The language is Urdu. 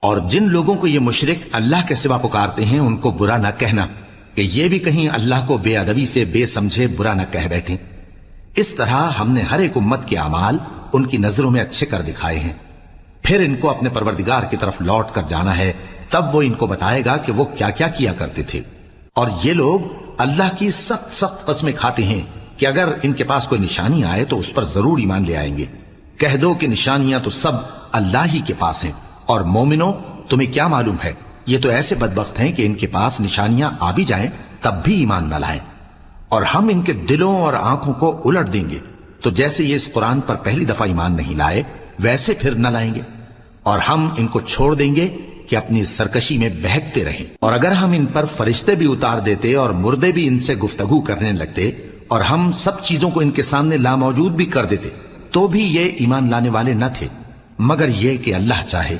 اور جن لوگوں کو یہ مشرک اللہ کے سوا پکارتے ہیں ان کو برا نہ کہنا کہ یہ بھی کہیں اللہ کو بے ادبی سے بے سمجھے برا نہ کہہ بیٹھیں۔ اس طرح ہم نے ہر ایک امت کے اعمال ان کی نظروں میں اچھے کر دکھائے ہیں، پھر ان کو اپنے پروردگار کی طرف لوٹ کر جانا ہے، تب وہ ان کو بتائے گا کہ وہ کیا کیا کیا کرتے تھے۔ اور یہ لوگ اللہ کی سخت سخت قسمیں کھاتے ہیں کہ اگر ان کے پاس کوئی نشانی آئے تو اس پر ضرور ایمان لے آئیں گے۔ کہہ دو کہ نشانیاں تو سب اللہ ہی کے پاس ہیں، اور مومنوں تمہیں کیا معلوم ہے یہ تو ایسے بدبخت ہیں کہ ان کے پاس نشانیاں آ بھی جائیں تب بھی ایمان نہ لائیں، اور ہم ان کے دلوں اور آنکھوں کو الٹ دیں گے، تو جیسے یہ اس قرآن پر پہلی دفعہ ایمان نہیں لائے ویسے پھر نہ لائیں گے، اور ہم ان کو چھوڑ دیں گے کہ اپنی سرکشی میں بہکتے رہیں۔ اور اگر ہم ان پر فرشتے بھی اتار دیتے اور مردے بھی ان سے گفتگو کرنے لگتے اور ہم سب چیزوں کو ان کے سامنے لاموجود بھی کر دیتے تو بھی یہ ایمان لانے والے نہ تھے، مگر یہ کہ اللہ چاہے